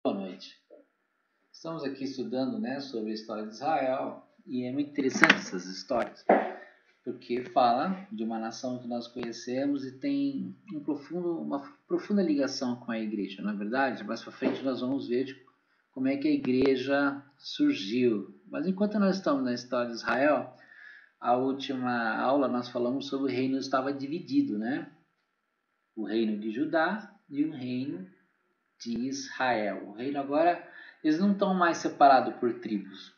Boa noite. Estamos aqui estudando, sobre a história de Israel e é muito interessante essas histórias, porque fala de uma nação que nós conhecemos e tem uma profunda ligação com a igreja. Na verdade, mais para frente nós vamos ver como é que a igreja surgiu. Mas enquanto nós estamos na história de Israel, a última aula nós falamos sobre o reino estava dividido, O reino de Judá e o reino de Israel. O reino agora, eles não estão mais separados por tribos.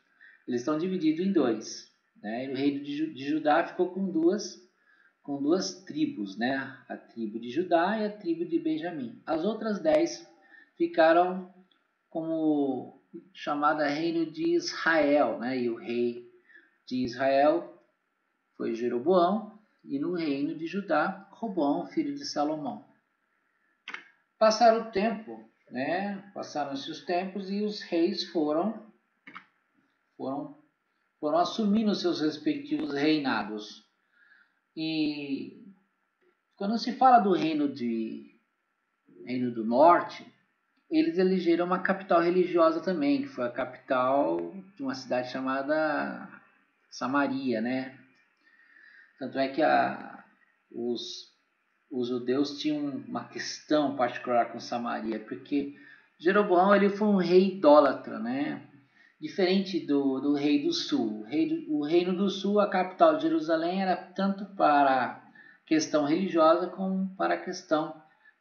Eles estão divididos em dois. E o reino de Judá ficou com duas tribos, A tribo de Judá e a tribo de Benjamim. As outras 10 ficaram como chamada reino de Israel, E o rei de Israel foi Jeroboão e no reino de Judá, Roboão, filho de Salomão. Passaram o tempo, Passaram-se os tempos e os reis foram assumindo seus respectivos reinados. E quando se fala do reino do norte, eles elegeram uma capital religiosa também, que foi a capital de uma cidade chamada Samaria, Tanto é que os judeus tinham uma questão particular com Samaria, porque Jeroboão ele foi um rei idólatra, Diferente do rei do sul. O reino do sul, a capital de Jerusalém, era tanto para a questão religiosa como para a questão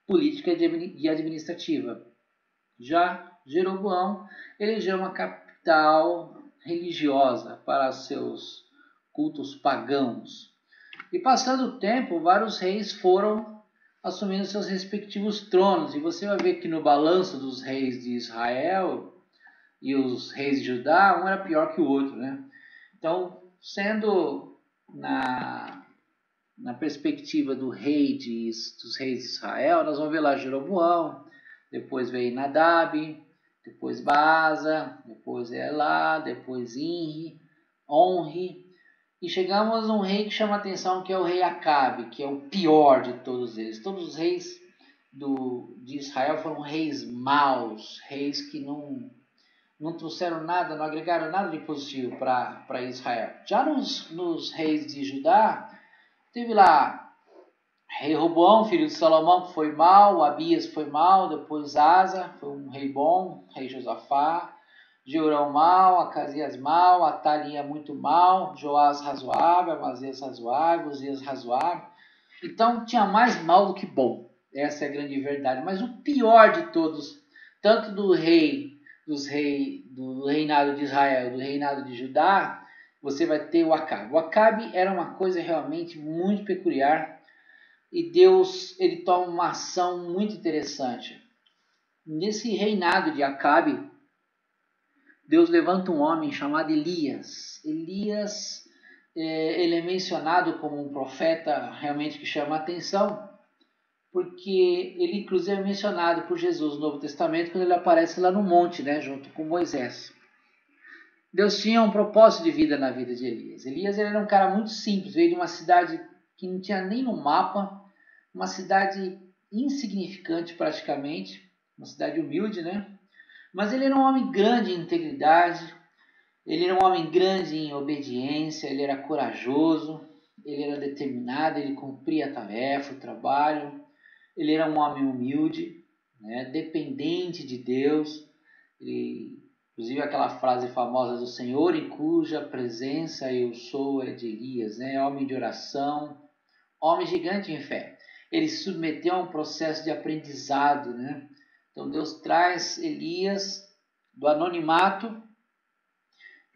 política e administrativa. Já Jeroboão elegeu uma capital religiosa para seus cultos pagãos. E passando o tempo, vários reis foram assumindo seus respectivos tronos. E você vai ver que no balanço dos reis de Israel e os reis de Judá, um era pior que o outro, Então, sendo na perspectiva dos reis de Israel, nós vamos ver lá Jeroboão, depois veio Nadab, depois Baasa, depois Elá, depois Inri, Onri, e chegamos a um rei que chama a atenção, que é o rei Acabe, que é o pior de todos eles. Todos os reis de Israel foram reis maus, reis que não trouxeram nada, não agregaram nada de positivo para Israel. Já nos reis de Judá, teve lá rei Roboão, filho de Salomão, que foi mal, Abias foi mal, depois Asa, foi um rei bom, rei Josafá, Jeorão mal, Acasias mal, Atalia muito mal, Joás razoável, Amazias razoável, Uzias razoável. Então tinha mais mal do que bom. Essa é a grande verdade. Mas o pior de todos, tanto do reinado de Israel, do reinado de Judá, você vai ter o Acabe. O Acabe era uma coisa realmente muito peculiar e Deus ele toma uma ação muito interessante. Nesse reinado de Acabe, Deus levanta um homem chamado Elias. Elias, ele é mencionado como um profeta realmente que chama a atenção, porque ele inclusive é mencionado por Jesus no Novo Testamento quando ele aparece lá no monte, junto com Moisés. Deus tinha um propósito de vida na vida de Elias. Elias ele era um cara muito simples, veio de uma cidade que não tinha nem no mapa, uma cidade insignificante praticamente, uma cidade humilde, Mas ele era um homem grande em integridade, ele era um homem grande em obediência, ele era corajoso, ele era determinado, ele cumpria a tarefa, o trabalho. Ele era um homem humilde, dependente de Deus. Inclusive aquela frase famosa do Senhor, em cuja presença eu sou, é de Elias, homem de oração, homem gigante em fé. Ele se submeteu a um processo de aprendizado, Então Deus traz Elias do anonimato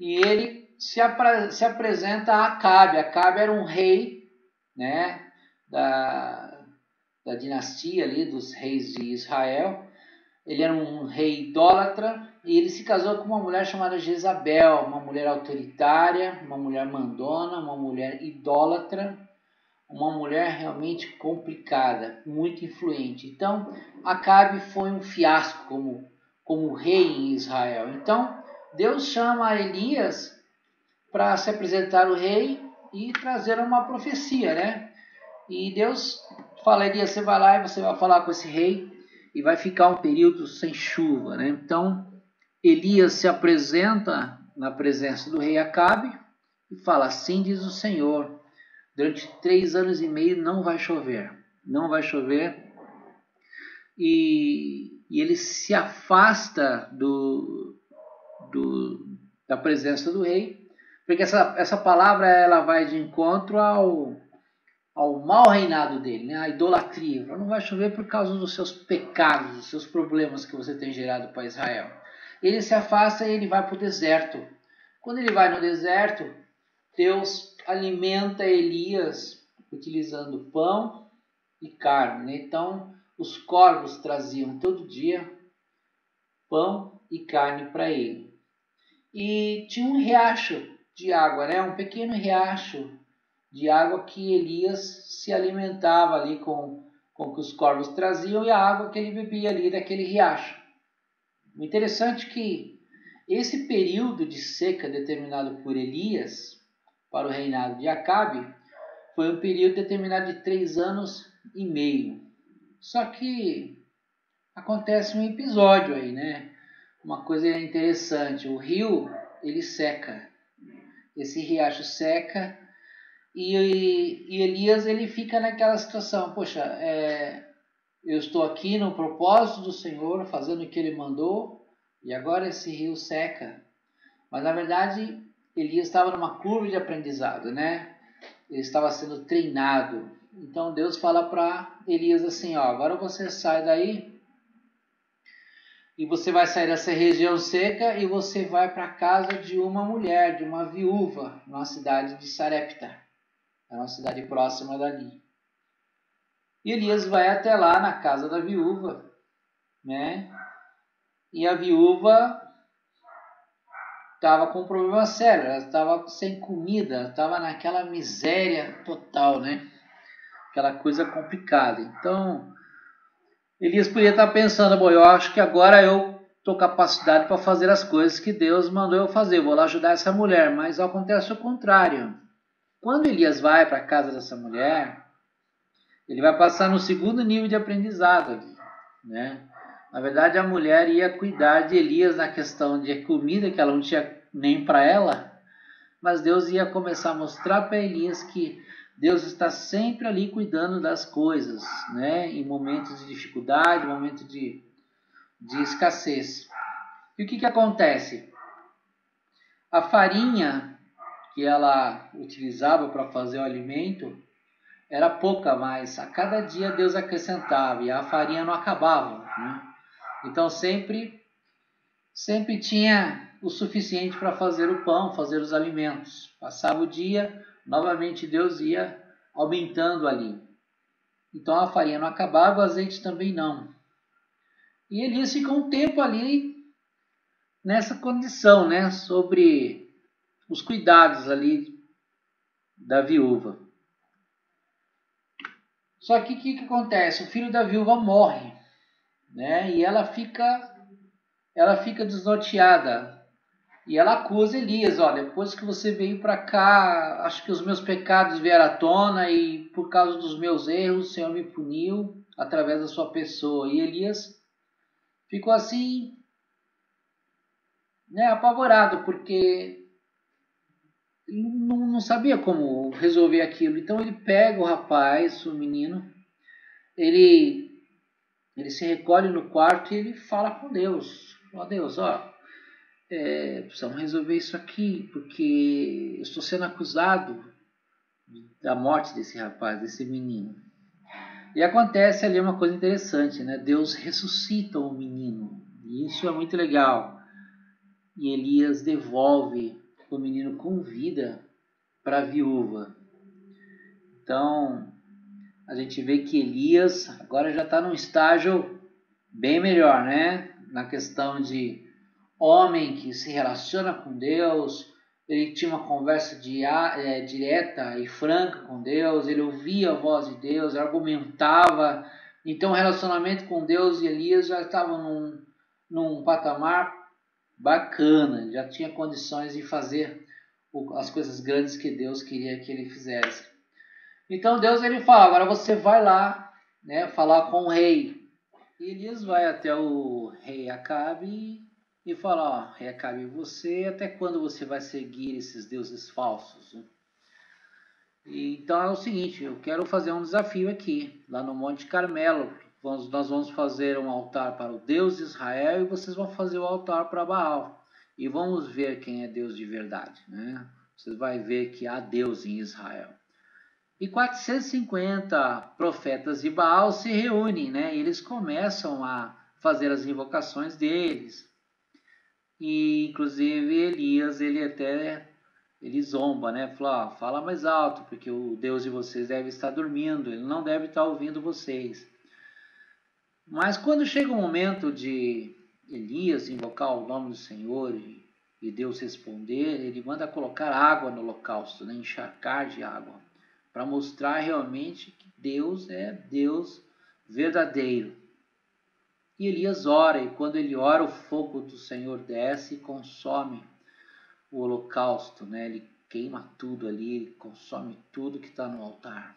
e ele se apresenta a Acabe. Acabe era um rei, da dinastia ali dos reis de Israel. Ele era um rei idólatra e ele se casou com uma mulher chamada Jezabel, uma mulher autoritária, uma mulher mandona, uma mulher idólatra, uma mulher realmente complicada, muito influente. Então, Acabe foi um fiasco como rei em Israel. Então, Deus chama Elias para se apresentar ao rei e trazer uma profecia, E Deus fala, Elias, você vai lá e você vai falar com esse rei e vai ficar um período sem chuva, né? Então Elias se apresenta na presença do rei Acabe e fala: assim diz o Senhor, durante 3 anos e meio não vai chover, não vai chover. E ele se afasta da presença do rei, porque essa palavra ela vai de encontro ao mau reinado dele, né? A idolatria. Não vai chover por causa dos seus pecados, dos seus problemas que você tem gerado para Israel. Ele se afasta e ele vai para o deserto. Quando ele vai no deserto, Deus alimenta Elias utilizando pão e carne, né? Então os corvos traziam todo dia pão e carne para ele. E tinha um riacho de água, né? Um pequeno riacho de água que Elias se alimentava ali com o que os corvos traziam e a água que ele bebia ali daquele riacho. O interessante é que esse período de seca determinado por Elias para o reinado de Acabe foi um período determinado de 3 anos e meio. Só que acontece um episódio aí, né? Uma coisa interessante, o rio ele seca, esse riacho seca e Elias ele fica naquela situação, poxa, eu estou aqui no propósito do Senhor, fazendo o que Ele mandou e agora esse rio seca. Mas na verdade Elias estava numa curva de aprendizado, né? Ele estava sendo treinado. Então Deus fala para Elias assim, ó, agora você sai daí e você vai sair dessa região seca e você vai para a casa de uma mulher, de uma viúva, numa cidade de Sarepta. É uma cidade próxima dali. E Elias vai até lá na casa da viúva, né? E a viúva estava com um problema sério, ela estava sem comida, estava naquela miséria total, né? Aquela coisa complicada. Então, Elias podia estar pensando, bom, eu acho que agora eu estou capacitado para fazer as coisas que Deus mandou eu fazer, vou lá ajudar essa mulher, mas acontece o contrário. Quando Elias vai para a casa dessa mulher, ele vai passar no segundo nível de aprendizado ali, né? Na verdade, a mulher ia cuidar de Elias na questão de comida, que ela não tinha nem para ela, mas Deus ia começar a mostrar para Elias que Deus está sempre ali cuidando das coisas, né? Em momentos de dificuldade, momentos de escassez. E o que acontece? A farinha que ela utilizava para fazer o alimento era pouca, mas a cada dia Deus acrescentava e a farinha não acabava, né? Então sempre tinha o suficiente para fazer o pão, fazer os alimentos. Passava o dia, novamente Deus ia aumentando ali. Então a farinha não acabava, o azeite também não. E Elias ficou um tempo ali nessa condição, né, sobre os cuidados ali da viúva. Só que o que acontece? O filho da viúva morre, né, e ela fica desnorteada. E ela acusa Elias, ó, depois que você veio para cá, acho que os meus pecados vieram à tona e por causa dos meus erros o Senhor me puniu através da sua pessoa. E Elias ficou assim, né, apavorado, porque não sabia como resolver aquilo. Então ele pega o rapaz, o menino, ele se recolhe no quarto e ele fala com Deus. Ó Deus, ó, precisamos resolver isso aqui, porque eu estou sendo acusado da morte desse rapaz, desse menino. E acontece ali uma coisa interessante, né? Deus ressuscita o menino. E isso é muito legal. E Elias devolve o menino com vida para a viúva. Então, a gente vê que Elias agora já está num estágio bem melhor, né? Na questão de homem que se relaciona com Deus, ele tinha uma conversa direta e franca com Deus, ele ouvia a voz de Deus, argumentava. Então o relacionamento com Deus e Elias já estavam num patamar bacana, já tinha condições de fazer as coisas grandes que Deus queria que ele fizesse. Então Deus ele fala, agora você vai lá, né, falar com o rei. E Elias vai até o rei Acabe e fala, ó, rei Acabe, você até quando você vai seguir esses deuses falsos? Então é o seguinte, eu quero fazer um desafio aqui, lá no Monte Carmelo. Nós vamos fazer um altar para o Deus de Israel e vocês vão fazer o altar para Baal. E vamos ver quem é Deus de verdade, né? Vocês vão ver que há Deus em Israel. E 450 profetas de Baal se reúnem, né? E eles começam a fazer as invocações deles. E inclusive Elias, ele zomba, né? Fala, fala mais alto, porque o Deus de vocês deve estar dormindo, ele não deve estar ouvindo vocês. Mas quando chega o momento de Elias invocar o nome do Senhor e Deus responder, ele manda colocar água no holocausto, né? Encharcar de água, para mostrar realmente que Deus é Deus verdadeiro. E Elias ora, e quando ele ora, o fogo do Senhor desce e consome o holocausto, né? Ele queima tudo ali, ele consome tudo que está no altar.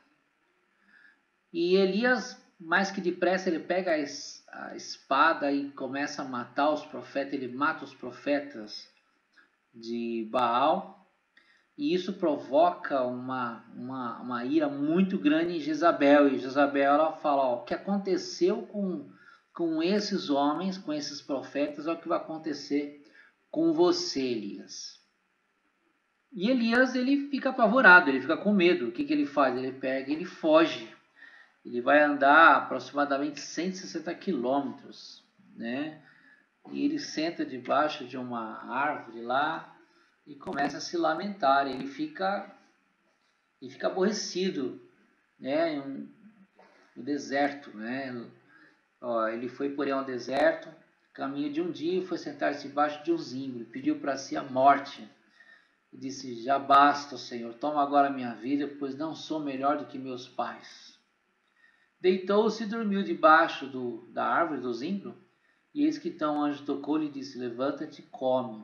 E Elias, mais que depressa, ele pega a espada e começa a matar os profetas, ele mata os profetas de Baal, e isso provoca uma ira muito grande em Jezabel, e Jezabel ela fala, ó, o que aconteceu com esses homens, com esses profetas, é o que vai acontecer com você, Elias. E Elias, ele fica apavorado, ele fica com medo. O que ele faz? Ele pega e ele foge. Ele vai andar aproximadamente 160 quilômetros, né? E ele senta debaixo de uma árvore lá e começa a se lamentar. Ele fica aborrecido, né? No deserto, né? Ó, ele foi porém ao deserto, caminho de um dia, e foi sentar-se debaixo de um zimbro, pediu para si a morte. E disse, já basta, Senhor, toma agora a minha vida, pois não sou melhor do que meus pais. Deitou-se e dormiu debaixo da árvore do zimbro, e eis que então o anjo tocou-lhe e disse, levanta-te e come.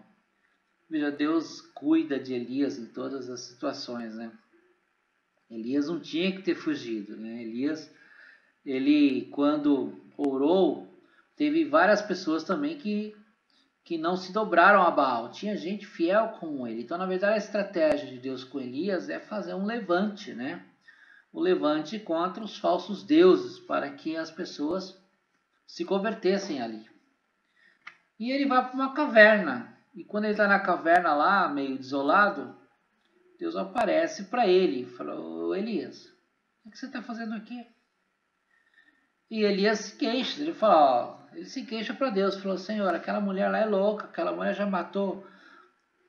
Veja, Deus cuida de Elias em todas as situações, né? Elias não tinha que ter fugido, né? Elias, ele quando orou, teve várias pessoas também que não se dobraram a Baal. Tinha gente fiel com ele. Então, na verdade, a estratégia de Deus com Elias é fazer um levante, né? O levante contra os falsos deuses, para que as pessoas se convertessem ali. E ele vai para uma caverna. E quando ele está na caverna lá, meio desolado, Deus aparece para ele e falou, Elias, o que você está fazendo aqui? E Elias se queixa, ele fala, ó, ele se queixa para Deus, falou, Senhor, aquela mulher lá é louca, aquela mulher já matou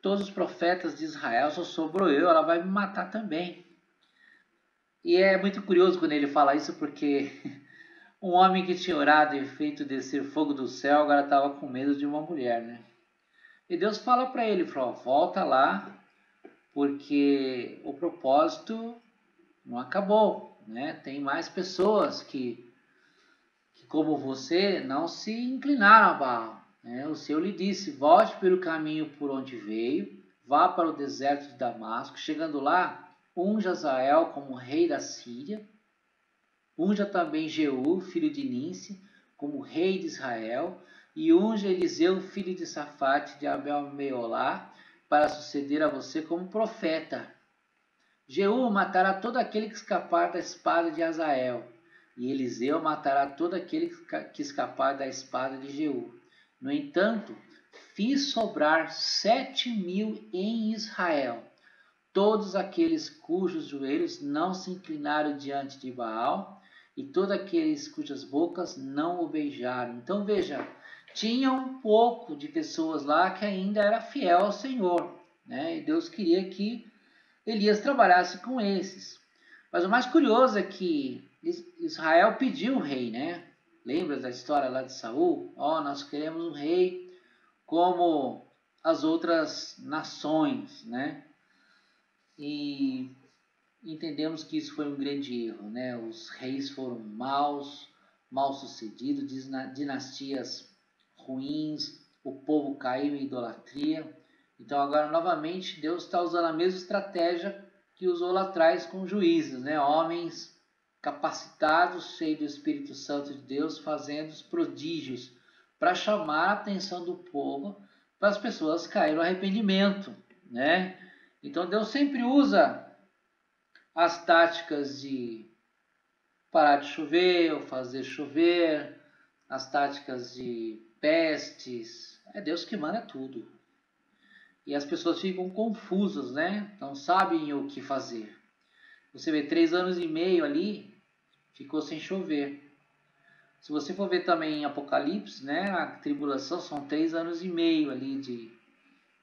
todos os profetas de Israel, só sobrou eu, ela vai me matar também. E é muito curioso quando ele fala isso, porque um homem que tinha orado e feito descer fogo do céu, agora estava com medo de uma mulher, né? E Deus fala para ele, falou, volta lá, porque o propósito não acabou, né? Tem mais pessoas que como você, não se inclinaram a Baal. Né? O Senhor lhe disse, volte pelo caminho por onde veio, vá para o deserto de Damasco, chegando lá, unja Azael como rei da Síria, unja também Jeú, filho de Ninsi, como rei de Israel, e unja Eliseu, filho de Safate, de Abel-Meolá, para suceder a você como profeta. Jeú matará todo aquele que escapar da espada de Azael, e Eliseu matará todo aquele que escapar da espada de Jeú. No entanto, fiz sobrar 7.000 em Israel, todos aqueles cujos joelhos não se inclinaram diante de Baal, e todos aqueles cujas bocas não o beijaram. Então veja, tinha um pouco de pessoas lá que ainda era fiel ao Senhor, né? E Deus queria que Elias trabalhasse com esses. Mas o mais curioso é que Israel pediu um rei, né? Lembra da história lá de Saul? Ó, nós queremos um rei como as outras nações, né? E entendemos que isso foi um grande erro, né? Os reis foram mal sucedidos, dinastias ruins, o povo caiu em idolatria. Então agora novamente Deus está usando a mesma estratégia que usou lá atrás com juízes, né? Homens capacitados, cheios do Espírito Santo de Deus, fazendo os prodígios para chamar a atenção do povo, para as pessoas caírem no arrependimento, né? Então Deus sempre usa as táticas de parar de chover ou fazer chover, as táticas de pestes. É Deus que manda tudo. E as pessoas ficam confusas, né? Não sabem o que fazer. Você vê 3 anos e meio ali, ficou sem chover. Se você for ver também em Apocalipse, né? A tribulação são 3 anos e meio ali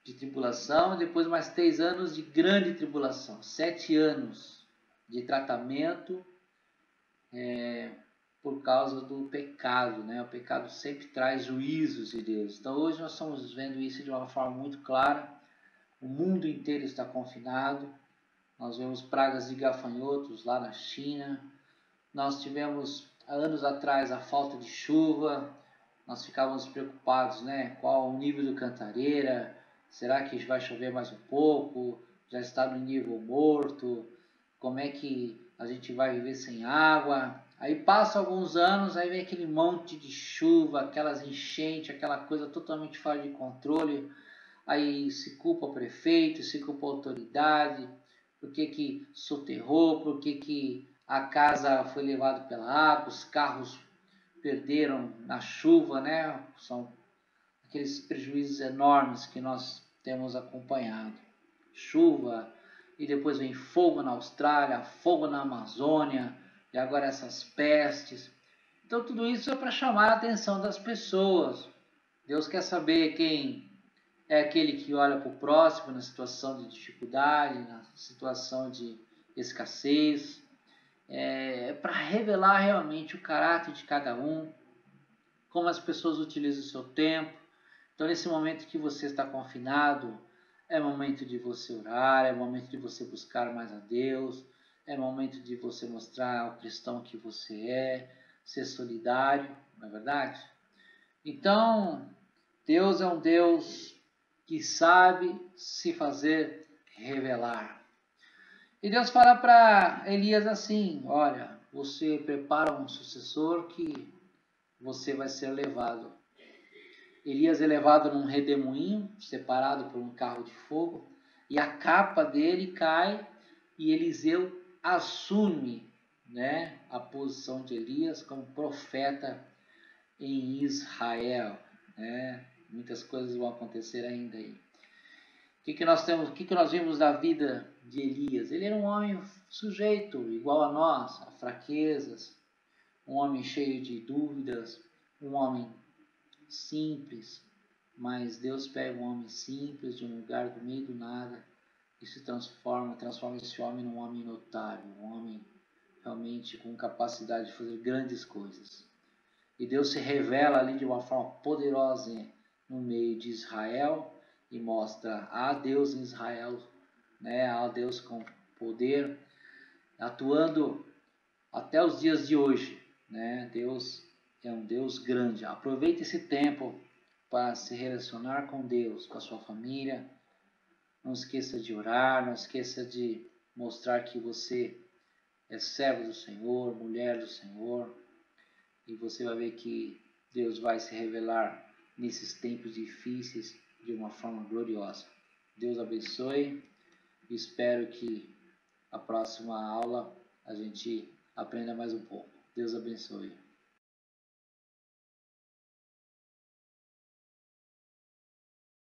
de tribulação, e depois mais 3 anos de grande tribulação. 7 anos de tratamento por causa do pecado, né? O pecado sempre traz juízos de Deus. Então hoje nós estamos vendo isso de uma forma muito clara. O mundo inteiro está confinado. Nós vemos pragas de gafanhotos lá na China. Nós tivemos anos atrás a falta de chuva. Nós ficávamos preocupados, né? Qual o nível do Cantareira? Será que vai chover mais um pouco? Já está no nível morto? Como é que a gente vai viver sem água? Aí passa alguns anos, aí vem aquele monte de chuva, aquelas enchentes, aquela coisa totalmente fora de controle. Aí se culpa o prefeito, se culpa a autoridade, por que soterrou, por que a casa foi levada pela água, os carros perderam na chuva, né? São aqueles prejuízos enormes que nós temos acompanhado. Chuva, e depois vem fogo na Austrália, fogo na Amazônia, e agora essas pestes. Então tudo isso é para chamar a atenção das pessoas. Deus quer saber quem é aquele que olha para o próximo na situação de dificuldade, na situação de escassez, para revelar realmente o caráter de cada um, como as pessoas utilizam o seu tempo. Então, nesse momento que você está confinado, é momento de você orar, é momento de você buscar mais a Deus, é momento de você mostrar ao cristão que você é, ser solidário, não é verdade? Então, Deus é um Deus que sabe se fazer revelar. E Deus fala para Elias assim: olha, você prepara um sucessor que você vai ser levado. Elias é levado num redemoinho, separado por um carro de fogo, e a capa dele cai e Eliseu assume, né, a posição de Elias como profeta em Israel, né? Muitas coisas vão acontecer ainda aí. O que nós vimos da vida de Elias? Ele era um homem sujeito, igual a nós, a fraquezas, um homem cheio de dúvidas, um homem simples, mas Deus pega um homem simples de um lugar do meio do nada e se transforma esse homem num homem notável, um homem realmente com capacidade de fazer grandes coisas. E Deus se revela ali de uma forma poderosa no meio de Israel e mostra a Deus em Israel, né, a Deus com poder, atuando até os dias de hoje, né? Deus é um Deus grande. Aproveite esse tempo para se relacionar com Deus, com a sua família. Não esqueça de orar, não esqueça de mostrar que você é servo do Senhor, mulher do Senhor, e você vai ver que Deus vai se revelar nesses tempos difíceis de uma forma gloriosa. Deus abençoe e espero que a próxima aula a gente aprenda mais um pouco. Deus abençoe.